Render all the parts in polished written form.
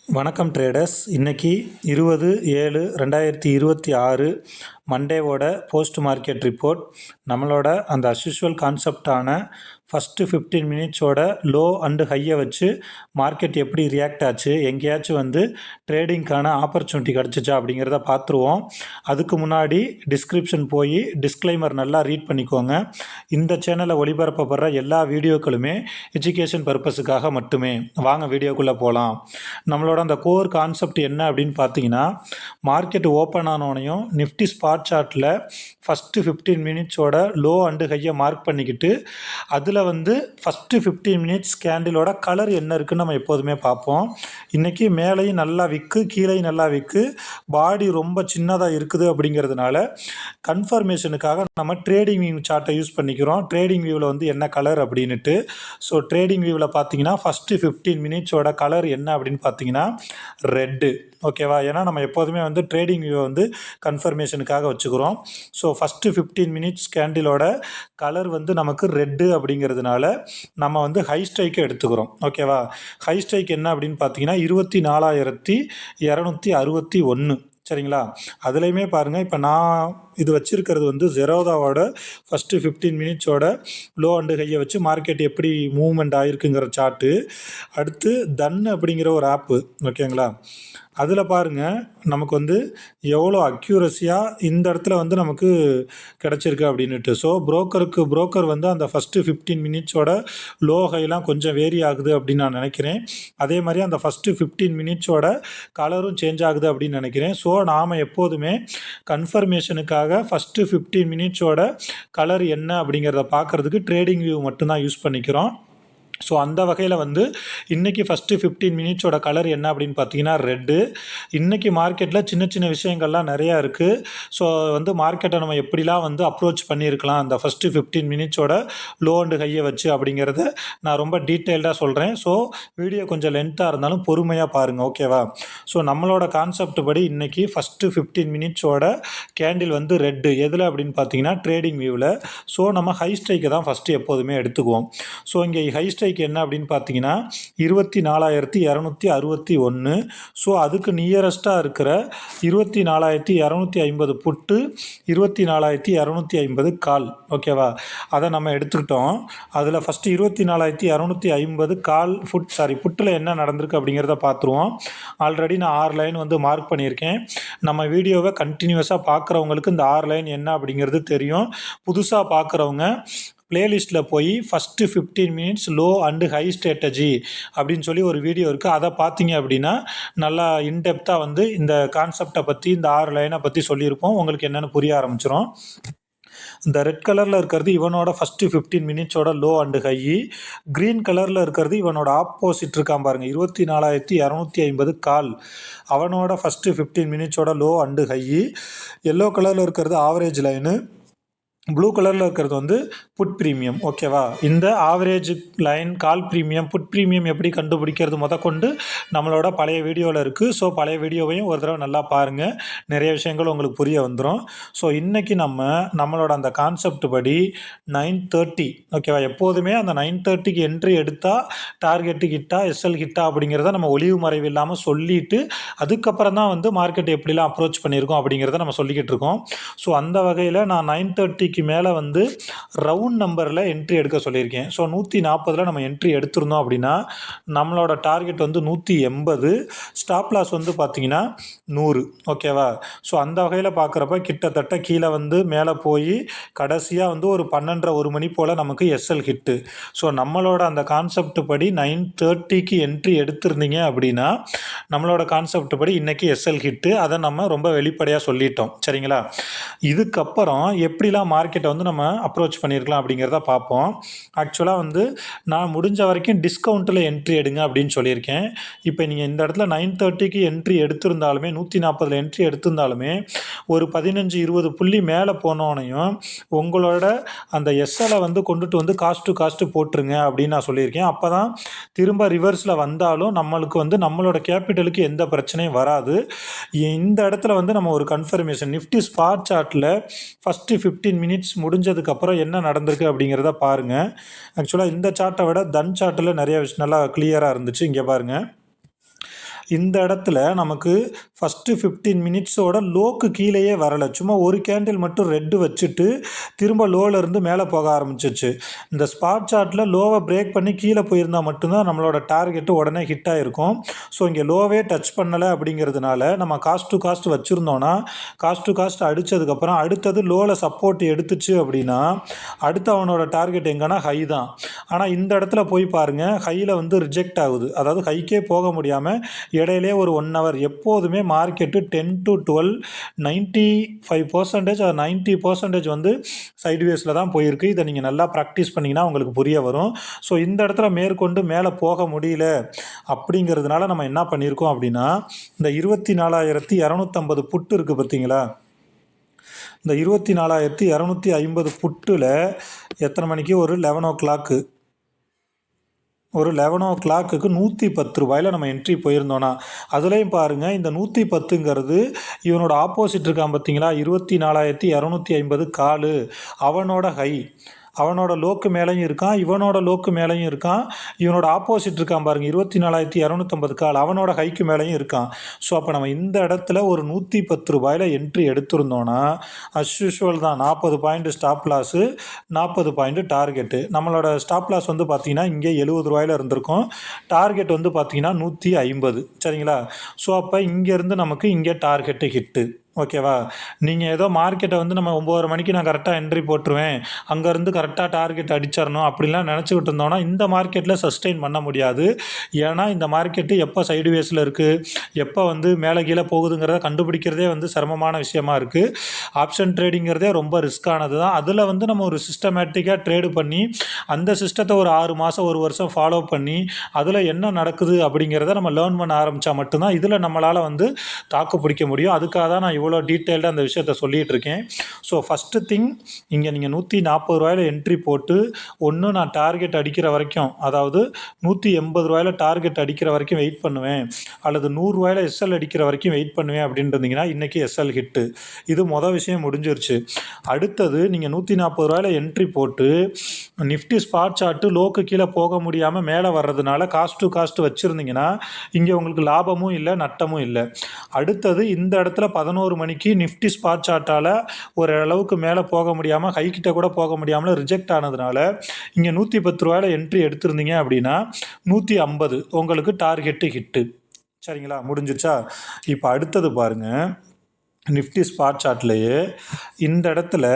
வணக்கம் ட்ரேடர்ஸ். இன்றைக்கி 20/7/2026 மண்டேவோட post market report. நம்மளோட அந்த அஸ்யூஷுவல் கான்செப்டான ஃபஸ்ட்டு 15 மினிட்ஸோட லோ அண்டு ஹையை வச்சு மார்க்கெட் எப்படி ரியாக்ட் ஆச்சு, எங்கேயாச்சும் ட்ரேடிங்க்கான ஆப்பர்ச்சுனிட்டி கிடச்சிச்சா அப்படிங்கிறத பார்த்துருவோம். அதுக்கு முன்னாடி டிஸ்கிரிப்ஷன் போய் டிஸ்க்ளைமர் நல்லா ரீட் பண்ணிக்கோங்க. இந்த சேனலில் ஒளிபரப்பப்படுற எல்லா வீடியோக்களுமே எஜுகேஷன் பர்பஸுக்காக மட்டுமே. வாங்க வீடியோக்குள்ளே போகலாம். நம்மளோட அந்த கோர் கான்செப்ட் என்ன அப்படின்னு பார்த்தீங்கன்னா, மார்க்கெட் ஓப்பன் ஆனோனையும் நிஃப்டி ஸ்பாட் சார்ட்டில் ஃபஸ்ட்டு 15 மினிட்ஸோட லோ அண்டு ஹையை மார்க் பண்ணிக்கிட்டு அதில் ஃபஸ்ட்டு 15 மினிட்ஸ் கேண்டிலோட கலர் என்ன இருக்குன்னு நம்ம எப்போதுமே பார்ப்போம். இன்றைக்கி மேலேயும் நல்லா விற்கு, கீழேயும் நல்லா விற்கு, பாடி ரொம்ப சின்னதாக இருக்குது. அப்படிங்கிறதுனால கன்ஃபர்மேஷனுக்காக நம்ம ட்ரேடிங் வியூ சார்ட்டை யூஸ் பண்ணிக்கிறோம். ட்ரேடிங் வியூவில் என்ன கலர் அப்படின்ட்டு. ஸோ ட்ரேடிங் வியூவில் பார்த்தீங்கன்னா ஃபஸ்ட்டு 15 மினிட்ஸோட கலர் என்ன அப்படின்னு பார்த்தீங்கன்னா ரெட்டு. ஓகேவா? ஏன்னா நம்ம எப்போதுமே ட்ரேடிங் வியூவை கன்ஃபர்மேஷனுக்காக வச்சுக்கிறோம். ஸோ ஃபஸ்ட்டு 15 மினிட்ஸ் கேண்டிலோட கலர் நமக்கு ரெட்டு அப்படிங்கிறதுனால நம்ம ஹை ஸ்ட்ரைக்கை எடுத்துக்கிறோம். ஓகேவா? ஹை ஸ்ட்ரைக் என்ன அப்படின்னு பார்த்தீங்கன்னா 24,261. சரிங்களா? அதுலேயுமே பாருங்கள், இப்போ நான் இது வச்சுருக்கிறது ஜெரோதாவோட ஃபஸ்ட்டு 15 மினிட்ஸோட லோ அண்டு ஹையை வச்சு மார்க்கெட் எப்படி மூவ்மெண்ட் ஆகிருக்குங்கிற சார்ட்டு. அடுத்து தன் அப்படிங்கிற ஒரு ஆப்பு. ஓகேங்களா? அதில் பாருங்கள் நமக்கு எவ்வளோ அக்யூரஸியாக இந்த இடத்துல நமக்கு கிடச்சிருக்கு அப்படின்ட்டு. ஸோ புரோக்கர் அந்த ஃபஸ்ட்டு 15 மினிட்ஸோட லோ ஹைலாம் கொஞ்சம் வேரி ஆகுது அப்படின்னு நான் நினைக்கிறேன். அதே மாதிரி அந்த ஃபஸ்ட்டு 15 மினிட்ஸோட கலரும் சேஞ்ச் ஆகுது அப்படின்னு நினைக்கிறேன். ஸோ நாம் எப்போதுமே கன்ஃபர்மேஷனுக்காக ஃபஸ்ட்டு 15 மினிட்ஸோட கலர் என்ன அப்படிங்கிறத பார்க்குறதுக்கு ட்ரேடிங் வியூ மட்டும்தான் யூஸ் பண்ணிக்கிறோம். ஸோ அந்த வகையில் இன்றைக்கி ஃபஸ்ட்டு 15 மினிட்ஸோட கலர் என்ன அப்படின்னு பார்த்தீங்கன்னா ரெட்டு. இன்றைக்கி மார்க்கெட்டில் சின்ன சின்ன விஷயங்கள்லாம் நிறையா இருக்குது. ஸோ மார்க்கெட்டை நம்ம எப்படிலாம் அப்ரோச் பண்ணியிருக்கலாம் அந்த ஃபஸ்ட்டு 15 மினிட்ஸோட லோ அண்டு ஹையை வச்சு அப்படிங்கிறத நான் ரொம்ப டீட்டெயில்டாக சொல்கிறேன். ஸோ வீடியோ கொஞ்சம் லென்த்தாக இருந்தாலும் பொறுமையாக பாருங்கள். ஓகேவா? ஸோ நம்மளோட கான்செப்ட் படி இன்றைக்கி ஃபஸ்ட்டு 15 மினிட்ஸோட கேண்டில் ரெட்டு எதில் அப்படின்னு பார்த்தீங்கன்னா ட்ரேடிங் வியூவில். ஸோ நம்ம ஹை ஸ்ட்ரைக்கை தான் ஃபஸ்ட்டு எப்போதுமே எடுத்துக்குவோம். ஸோ இங்கே ஹை ஸ்ட்ரைக் என்ன அப்படின்னு பார்த்தீங்கன்னா 24,261. ஸோ அதுக்கு நியரஸ்ட்டாக இருக்கிற 24,250 புட்டு, 24,250 கால். ஓகேவா? அதை நம்ம எடுத்துக்கிட்டோம். அதில் ஃபஸ்ட்டு 24,250 கால் புட்டில் என்ன நடந்திருக்கு அப்படிங்கிறத பார்த்துருவோம். ஆல்ரெடி நான் 6 லைன் மார்க் பண்ணியிருக்கேன். நம்ம வீடியோவை கண்டினியூஸாக பார்க்குறவங்களுக்கு இந்த 6 லைன் என்ன அப்படிங்கிறது தெரியும். புதுசாக பார்க்குறவங்க பிளேலிஸ்ட்டில் போய் first 15 minutes low and high strategy அப்படின்னு சொல்லி ஒரு வீடியோ இருக்குது. அதை பார்த்தீங்க அப்படின்னா நல்லா இன்டெப்த்தாக இந்த கான்செப்டை பற்றி, இந்த 6 லைனை பற்றி சொல்லியிருப்போம். உங்களுக்கு என்னென்னு புரிய ஆரம்பிச்சிடும். இந்த ரெட் கலரில் இருக்கிறது இவனோட ஃபஸ்ட்டு 15 மினிட்ஸோட லோ அண்டு ஹை. க்ரீன் கலரில் இருக்கிறது இவனோட ஆப்போசிட் இருக்கான் பாருங்கள், 24,250 கால். அவனோட ஃபஸ்ட்டு 15 மினிட்ஸோட லோ அண்டு ஹை. எல்லோ கலரில் இருக்கிறது ஆவரேஜ் லைனு. ப்ளூ கலரில் இருக்கிறது புட் ப்ரீமியம். ஓகேவா? இந்த average line, call premium, put premium எப்படி கண்டுபிடிக்கிறது முதற்கொண்டு நம்மளோட பழைய வீடியோவில் இருக்குது. ஸோ பழைய வீடியோவையும் ஒரு தடவை நல்லா பாருங்கள், நிறைய விஷயங்கள் உங்களுக்கு புரிய வந்துடும். ஸோ இன்றைக்கி நம்மளோட அந்த கான்செப்ட் படி 9:30. ஓகேவா? எப்போதுமே அந்த 9:30க்கு என்ட்ரி எடுத்தால் டார்கெட்டு ஹிட்டா எஸ்எல் ஹிட்டா அப்படிங்கிறத நம்ம ஒளிவு மறைவு இல்லாமல் சொல்லிவிட்டு அதுக்கப்புறம் தான் மார்க்கெட் எப்படிலாம் அப்ரோச் பண்ணியிருக்கோம் அப்படிங்கிறத நம்ம சொல்லிக்கிட்டு இருக்கோம். ஸோ அந்த வகையில் நான் 9:30 மேலே ரவுண்ட் நம்பரில் என்ட்ரி எடுக்க சொல்லியிருக்கேன். ஸோ 140 நம்ம என்ட்ரி எடுத்திருந்தோம் அப்படின்னா நம்மளோட டார்கெட் 180. ஸ்டாப் லாஸ் பார்த்தீங்கன்னா 100. ஓகேவா? ஸோ அந்த வகையில் பார்க்குறப்ப கிட்டத்தட்ட கீழே மேலே போய் கடைசியாக ஒரு 12:30 மணி போல் நமக்கு எஸ்எல் ஹிட்டு. ஸோ நம்மளோட அந்த கான்செப்ட் படி 9:30க்கு என்ட்ரி எடுத்திருந்தீங்க அப்படின்னா நம்மளோட கான்செப்ட் படி இன்றைக்கி எஸ்எல் ஹிட்டு. அதை நம்ம ரொம்ப வெளிப்படையாக சொல்லிட்டோம். சரிங்களா? இதுக்கப்புறம் எப்படிலாம் மார்க்கெட்டை நம்ம அப்ரோச் பண்ணியிருக்கலாம் அப்படிங்கிறத பார்ப்போம். ஆக்சுவலாக நான் முடிஞ்ச வரைக்கும் டிஸ்கவுண்ட்டில் என்ட்ரி எடுங்க அப்படின்னு சொல்லியிருக்கேன். இப்போ நீங்கள் இந்த இடத்துல 9:30க்கு என்ட்ரி எடுத்திருந்தாலுமே 140 என்ட்ரி எடுத்திருந்தாலுமே ஒரு 15-20 புள்ளி மேலே போனோனையும் உங்களோட அந்த எஸ்எலை கொண்டுட்டு காஸ்ட் டு காஸ்ட்டு போட்டுருங்க அப்படின்னு நான் சொல்லியிருக்கேன். அப்போ தான் திரும்ப ரிவர்ஸில் வந்தாலும் நம்மளுக்கு நம்மளோட கேபிட்டலுக்கு எந்த பிரச்சனையும் வராது. இந்த இடத்துல நம்ம ஒரு கன்ஃபர்மேஷன் நிஃப்டி ஸ்பாட் சார்ட்டில் ஃபஸ்ட்டு 15 மினிட்ஸ் முடிஞ்சதுக்கப்புறம் என்ன நடந்திருக்கு அப்படிங்கிறத பாருங்கள். ஆக்சுவலாக இந்த சார்ட்டை விட தன் சார்ட்டில் நிறைய விஷயம் நல்லா கிளியராக இருந்துச்சு. இங்கே பாருங்கள், இந்த இடத்துல நமக்கு ஃபஸ்ட்டு 15 மினிட்ஸோட லோக்கு கீழேயே வரலை, சும்மா ஒரு கேண்டில் மட்டும் ரெட்டு வச்சுட்டு திரும்ப லோவிலேருந்து மேலே போக ஆரம்பிச்சிச்சு. இந்த ஸ்பாட் சார்ட்டில் லோவை பிரேக் பண்ணி கீழே போயிருந்தால் மட்டும்தான் நம்மளோட டார்கெட்டு உடனே ஹிட் ஆகிருக்கும். ஸோ இங்கே லோவே டச் பண்ணலை அப்படிங்கிறதுனால நம்ம காஸ்ட் டு காஸ்ட் வச்சுருந்தோன்னா காஸ்ட் டு காஸ்ட் அடித்ததுக்கப்புறம் அடுத்தது லோவில் சப்போர்ட் எடுத்துச்சு அப்படின்னா அடுத்து அவனோட டார்கெட் எங்கன்னா ஹை தான். ஆனால் இந்த இடத்துல போய் பாருங்கள், ஹையில் வந்து ரிஜெக்ட் ஆகுது, அதாவது ஹைக்கே போக முடியாமல் இடையிலே ஒரு 1 ஹவர். எப்போதுமே மார்க்கெட்டு 10 to 12 95% 90% வந்து சைட்வேஸில் தான் போயிருக்கு. இதை நீங்கள் நல்லா ப்ராக்டிஸ் பண்ணிங்கன்னா உங்களுக்கு புரிய வரும். ஸோ இந்த இடத்துல மேற்கொண்டு மேலே போக முடியல அப்படிங்கிறதுனால நம்ம என்ன பண்ணியிருக்கோம் அப்படின்னா, இந்த 24,250 புட்டு இருக்குது பார்த்தீங்களா, இந்த 24,250 புட்டில் எத்தனை மணிக்கு, ஒரு 11 o'clock 110 ரூபாயில் நம்ம என்ட்ரி போயிருந்தோன்னா, அதுலேயும் பாருங்கள் இந்த 110ங்கிறது இவனோட ஆப்போசிட் இருக்கான் பார்த்தீங்களா, 24,250 கால், அவனோட ஹை, அவனோட லோக்கு மேலேயும் இருக்கான், இவனோட லோக்கு மேலேயும் இருக்கான், இவனோட ஆப்போசிட் இருக்கான் பாருங்கள் 24,250 கால், அவனோட ஹைக்கு மேலேயும் இருக்கான். ஸோ அப்போ நம்ம இந்த இடத்துல ஒரு 110 ரூபாயில் என்ட்ரி எடுத்திருந்தோன்னா அஸ் யூஷுவல் தான் 40 point stop loss, 40 point target. நம்மளோட ஸ்டாப் லாஸ் வந்து பார்த்திங்கன்னா இங்கே 70 ரூபாயில் இருந்திருக்கும், டார்கெட் வந்து பார்த்திங்கன்னா 150. சரிங்களா? ஸோ அப்போ இங்கேருந்து நமக்கு இங்கே டார்கெட்டு ஹிட்டு. ஓகேவா? நீங்கள் ஏதோ மார்க்கெட்டை வந்து நம்ம 9:30 மணிக்கு நான் கரெக்டாக என்ட்ரி போட்டுருவேன், அங்கேருந்து கரெக்டாக டார்கெட் அடிச்சிடணும் அப்படின்லாம் நினச்சிக்கிட்டு இருந்தோன்னா இந்த மார்க்கெட்டில் சஸ்டெயின் பண்ண முடியாது. ஏன்னா இந்த மார்க்கெட்டு எப்போ சைடுவேஸில் இருக்குது, எப்போ வந்து மேலே கீழே போகுதுங்கிறத கண்டுபிடிக்கிறதே வந்து சிரமமான விஷயமா இருக்குது. ஆப்ஷன் ட்ரேடிங்கிறதே ரொம்ப ரிஸ்க்கானது தான். அதில் வந்து நம்ம ஒரு சிஸ்டமேட்டிக்காக ட்ரேடு பண்ணி அந்த சிஸ்டத்தை ஒரு 6 மாதம் 1 வருஷம் ஃபாலோ பண்ணி அதில் என்ன நடக்குது அப்படிங்கிறத நம்ம லேர்ன் பண்ண ஆரம்பித்தா மட்டும்தான் இதில் நம்மளால் வந்து தாக்கு பிடிக்க முடியும். அதுக்காக தான் நான் இவ்வளோ டீட்டெயில்டாக அந்த விஷயத்தை சொல்லிகிட்டு இருக்கேன். ஸோ ஃபஸ்ட்டு திங், இங்கே நீங்கள் 140 ரூபாயில் என்ட்ரி போட்டு ஒன்று நான் டார்கெட் அடிக்கிற வரைக்கும், அதாவது 180 ரூபாயில் டார்கெட் அடிக்கிற வரைக்கும் வெயிட் பண்ணுவேன், அல்லது 100 ரூபாயில் எஸ்எல் அடிக்கிற வரைக்கும் வெயிட் பண்ணுவேன் அப்படின்னு இருந்தீங்கன்னா இன்றைக்கி எஸ்எல் ஹிட்டு. இது மொதல் விஷயம் முடிஞ்சிருச்சு. அடுத்தது நீங்கள் 140 ரூபாயில் என்ட்ரி போட்டு நிஃப்டி ஸ்பாட் சார்ட்டு லோக்கு கீழே போக முடியாமல் மேலே வர்றதுனால காஸ்ட் டு காஸ்ட் வச்சுருந்தீங்கன்னா இங்கே உங்களுக்கு லாபமும் இல்லை நட்டமும் இல்லை. அடுத்தது இந்த இடத்துல 11 மணிக்கு நிஃப்டி ஸ்பாட் சார்ட்டால் ஒரு அளவுக்கு மேலே போக முடியாமல் ஹைக்கிட்ட கூட போக முடியாமல் ரிஜெக்ட் ஆனதுனால இங்கே 110 ரூபாயில் என்ட்ரி எடுத்திருந்தீங்க அப்படின்னா 150 உங்களுக்கு டார்கெட்டு ஹிட்டு. சரிங்களா? முடிஞ்சிச்சா? இப்போ அடுத்தது பாருங்கள், நிஃப்டி ஸ்பாட் சார்ட்லேயே இந்த இடத்துல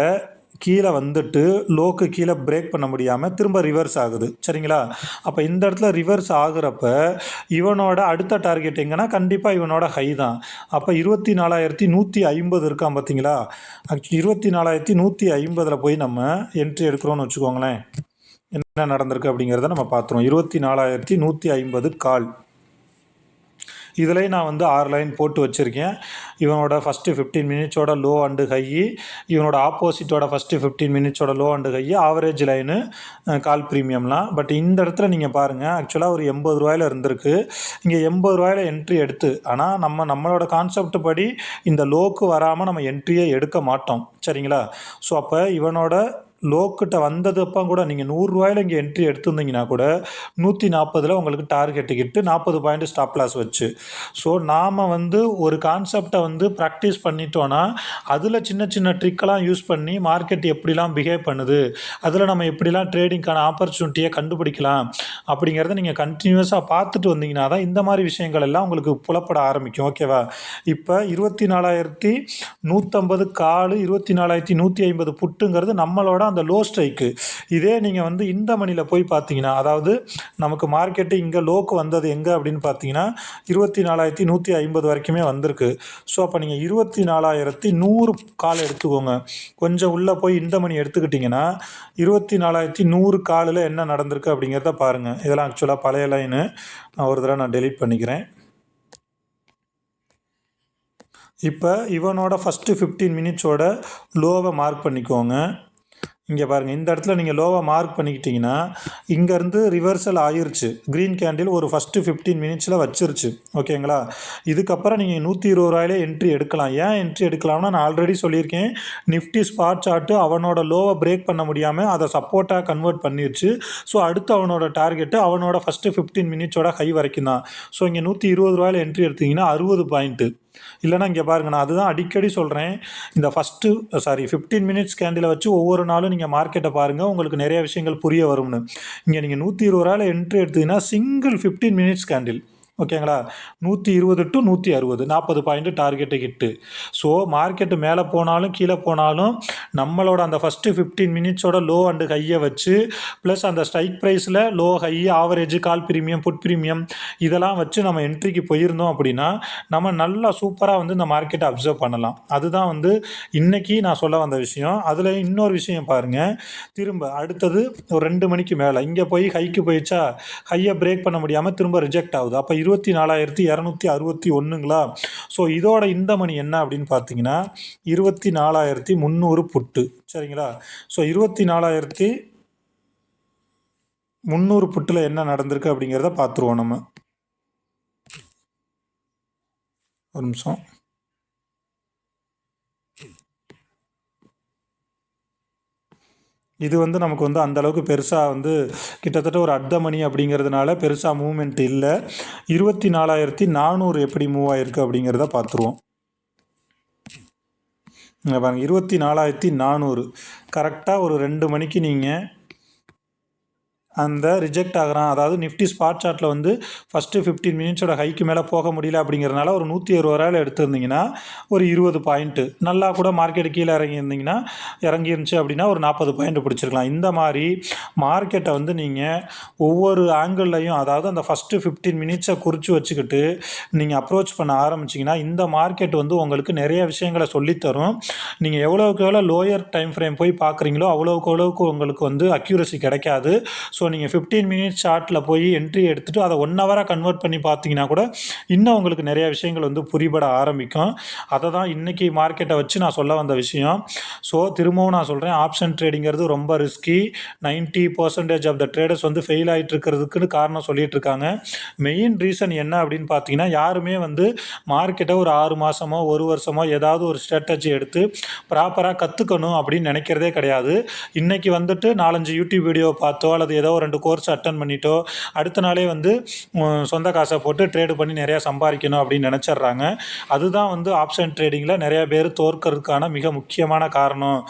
கீழே வந்துட்டு லோக்கு கீழே பிரேக் பண்ண முடியாமல் திரும்ப ரிவர்ஸ் ஆகுது. சரிங்களா? அப்போ இந்த இடத்துல ரிவர்ஸ் ஆகுறப்ப இவனோட அடுத்த டார்கெட் எங்கன்னா கண்டிப்பாக இவனோட ஹை தான். அப்போ 24,150 இருக்கான் பார்த்தீங்களா, 24,150 போய் நம்ம என்ட்ரி எடுக்கிறோன்னு வச்சுக்கோங்களேன். என்ன நடந்திருக்கு அப்படிங்கிறத நம்ம பார்த்துருவோம். 24,150 கால். இதில் நான் வந்து 6 லைன் போட்டு வச்சுருக்கேன். இவனோட ஃபஸ்ட்டு 15 மினிட்ஸோட லோ அண்டு ஹை, இவனோட ஆப்போசிட்டோட ஃபஸ்ட்டு 15 மினிட்ஸோட low and high, average line, call ப்ரீமியம்லாம். பட் இந்த இடத்துல நீங்கள் பாருங்கள், ஆக்சுவலாக ஒரு 80 ரூபாயில் இருந்திருக்கு, இங்கே 80 ரூபாயில் என்ட்ரி எடுத்து, ஆனால் நம்மளோட கான்செப்ட் படி இந்த லோக்கு வராமல் நம்ம என்ட்ரியே எடுக்க மாட்டோம். சரிங்களா? ஸோ அப்போ இவனோட லோக்கிட்ட வந்தது அப்போ கூட நீங்கள் 100 ரூபாயில் இங்கே என்ட்ரி எடுத்துருந்தீங்கன்னா கூட 140 உங்களுக்கு டார்கெட்டு கிட்டு 40 பாயிண்ட் ஸ்டாப் லாஸ் வச்சு. ஸோ நாம் வந்து ஒரு கான்செப்டை வந்து ப்ராக்டிஸ் பண்ணிட்டோன்னா அதில் சின்ன சின்ன ட்ரிக்கெல்லாம் யூஸ் பண்ணி மார்க்கெட் எப்படிலாம் பிஹேவ் பண்ணுது, அதில் நம்ம எப்படிலாம் ட்ரேடிங்க்கான ஆப்பர்ச்சுனிட்டியை கண்டுபிடிக்கலாம் அப்படிங்கிறத நீங்கள் கண்டினியூஸாக பார்த்துட்டு வந்தீங்கன்னா தான் இந்த மாதிரி விஷயங்கள் எல்லாம் உங்களுக்கு புலப்பட ஆரம்பிக்கும். ஓகேவா? இப்போ 24,150 கால், 24,150 புட்டுங்கிறது நம்மளோட அந்த லோ ஸ்ட்ரைக்கு. இதே நீங்கள் வந்து இந்த மணியில் போய் பார்த்தீங்கன்னா, அதாவது நமக்கு மார்க்கெட்டு இங்கே லோக்கு வந்தது எங்கே அப்படின்னு பார்த்தீங்கன்னா 24,150 வரைக்குமே வந்திருக்கு. ஸோ அப்போ நீங்கள் 24,100 கால் எடுத்துக்கோங்க. கொஞ்சம் உள்ளே போய் இந்த மணி எடுத்துக்கிட்டிங்கன்னா 24,100 காலில் என்ன நடந்திருக்கு அப்படிங்கிறத பாருங்கள். இதெல்லாம் ஆக்சுவலாக பழைய லைனு, நான் ஒரு தடவை டெலீட் பண்ணிக்கிறேன். இப்போ இவனோட ஃபஸ்ட்டு 15 மினிட்ஸோட லோவை மார்க் பண்ணிக்கோங்க. இங்கே பாருங்கள், இந்த இடத்துல நீங்கள் லோவாக மார்க் பண்ணிக்கிட்டிங்கன்னா இங்கேருந்து ரிவர்சல் ஆயிருச்சு. க்ரீன் கேண்டில் ஒரு ஃபஸ்ட்டு 15 மினிட்ஸில் வச்சிருச்சு. ஓகேங்களா? இதுக்கப்புறம் நீங்கள் 120 என்ட்ரி எடுக்கலாம். ஏன் என்ட்ரி எடுக்கலாம்னா, நான் ஆல்ரெடி சொல்லியிருக்கேன், நிஃப்டி ஸ்பாட் சார்ட்டு அவனோட லோவை பிரேக் பண்ண முடியாமல் அதை சப்போர்ட்டாக கன்வெர்ட் பண்ணிருச்சு. ஸோ அடுத்து அவனோட டார்கெட்டு அவனோட ஃபஸ்ட்டு 15 மினிட்ஸோட ஹை வரைக்கும் தான். ஸோ இங்கே 120 என்ட்ரி எடுத்திங்கன்னா 60 பாயிண்ட்டு. இல்லைனா இங்கே பாருங்கள், நான் அதுதான் அடிக்கடி சொல்கிறேன், இந்த 15 மினிட்ஸ் கேண்டிலை வச்சு ஒவ்வொரு நாளும் நீங்கள் மார்க்கெட்டை பாருங்கள், உங்களுக்கு நிறைய விஷயங்கள் புரிய வரும்னு. இங்கே நீங்கள் 120 என்ட்ரி எடுத்தீங்கன்னா சிங்கிள் 15 மினிட்ஸ் கேண்டில். ஓகேங்களா? 120 to 160 40 point target hit. So market மேலே போனாலும் கீழே போனாலும் நம்மளோட அந்த ஃபஸ்ட்டு 15 மினிட்ஸோட லோ அண்டு ஹையை வச்சு ப்ளஸ் அந்த ஸ்ட்ரைக் ப்ரைஸில் லோ ஹை ஆவரேஜ் கால் ப்ரீமியம் புட் ப்ரீமியம் இதெல்லாம் வச்சு நம்ம என்ட்ரிக்கு போயிருந்தோம் அப்படின்னா நம்ம நல்லா சூப்பராக வந்து இந்த மார்க்கெட்டை அப்சர்வ் பண்ணலாம். அதுதான் வந்து இன்றைக்கி நான் சொல்ல வந்த விஷயம். அதில் இன்னொரு விஷயம் பாருங்கள், திரும்ப அடுத்தது ஒரு 2 மணிக்கு மேலே இங்கே போய் ஹைக்கு போயிடுச்சா, ஹையை பிரேக் பண்ண முடியாமல் திரும்ப ரிஜெக்ட் ஆகுது. அப்போ 24,261ங்களா. ஸோ இதோட இந்த மணி என்ன அப்படின்னு பார்த்தீங்கன்னா 24,300 புட்டு. சரிங்களா? ஸோ 24,300 புட்டில் என்ன நடந்திருக்கு அப்படிங்கிறத பார்த்துருவோம் நம்ம. ஒரு நிமிஷம். இது வந்து நமக்கு வந்து அந்தளவுக்கு பெருசாக வந்து கிட்டத்தட்ட ஒரு அர்த்த மணி அப்படிங்கிறதுனால பெருசாக மூவ்மெண்ட் இல்லை. 24,400 எப்படி மூவ் ஆகிருக்கு அப்படிங்கிறத பார்த்துருவோம். பாருங்கள், 24,400 கரெக்டாக ஒரு 2 மணிக்கு நீங்கள் அந்த ரிஜெக்ட் ஆகிறான். அதாவது நிஃப்டி ஸ்பாட் சார்ட்டில் வந்து ஃபஸ்ட்டு 15 மினிட்ஸோட ஹைக்கு மேலே போக முடியல அப்படிங்கிறதுனால ஒரு 160 எடுத்திருந்தீங்கன்னா ஒரு 20 பாயிண்ட்டு நல்லா கூட மார்க்கெட்டு கீழே இறங்கியிருந்தீங்கன்னா இறங்கிருந்துச்சு அப்படின்னா ஒரு 40 பாயிண்ட் பிடிச்சிருக்கலாம். இந்த மாதிரி மார்க்கெட்டை வந்து நீங்கள் ஒவ்வொரு ஆங்கிள்லையும், அதாவது அந்த ஃபஸ்ட்டு 15 மினிட்ஸை குறித்து வச்சுக்கிட்டு நீங்கள் அப்ரோச் பண்ண ஆரம்பிச்சிங்கன்னா இந்த மார்க்கெட் வந்து உங்களுக்கு நிறைய விஷயங்களை சொல்லித்தரும். நீங்கள் எவ்வளோக்கு எவ்வளோ லோயர் டைம் ஃப்ரேம் போய் பார்க்குறீங்களோ அவ்வளோக்கு உங்களுக்கு வந்து அக்யூரசி கிடைக்காது. ஸோ நீங்கள் 15 மினிட்ஸ் சார்ட்டில் போய் என்ட்ரி எடுத்துகிட்டு அதை 1 ஹவராக கன்வெர்ட் பண்ணி பார்த்தீங்கன்னா கூட இன்னும் உங்களுக்கு நிறைய விஷயங்கள் வந்து புரிபட ஆரம்பிக்கும். அதை தான் இன்றைக்கி மார்க்கெட்டை வச்சு நான் சொல்ல வந்த விஷயம். ஸோ திரும்பவும் நான் சொல்கிறேன், ஆப்ஷன் ட்ரேடிங்கிறது ரொம்ப ரிஸ்கி. 90% ஆஃப் த ட்ரேடர்ஸ் வந்து ஃபெயில் ஆகிட்டு இருக்கிறதுக்குன்னு காரணம் சொல்லிகிட்டு இருக்காங்க. மெயின் ரீசன் என்ன அப்படின்னு பார்த்தீங்கன்னா, யாருமே வந்து மார்க்கெட்டை ஒரு 6 மாதமோ 1 வருஷமோ ஏதாவது ஒரு ஸ்ட்ராட்டஜி எடுத்து ப்ராப்பராக கற்றுக்கணும் அப்படின்னு நினைக்கிறதே கிடையாது. இன்றைக்கி வந்துட்டு 4-5 யூடியூப் வீடியோ பார்த்தோ அல்லது ஏதோ 2 கோர்ஸ் அட்டன் பண்ணிட்டோ அடுத்த நாளே வந்து சொந்த காசை போட்டு ட்ரேடு பண்ணி நிறையா சம்பாதிக்கணும் அப்படின்னு நினச்சிட்றாங்க. அதுதான் வந்து ஆப்ஷன் ட்ரேடிங்கில் நிறையா பேர் தோற்கிறதுக்கான மிக முக்கியமான காரணம்.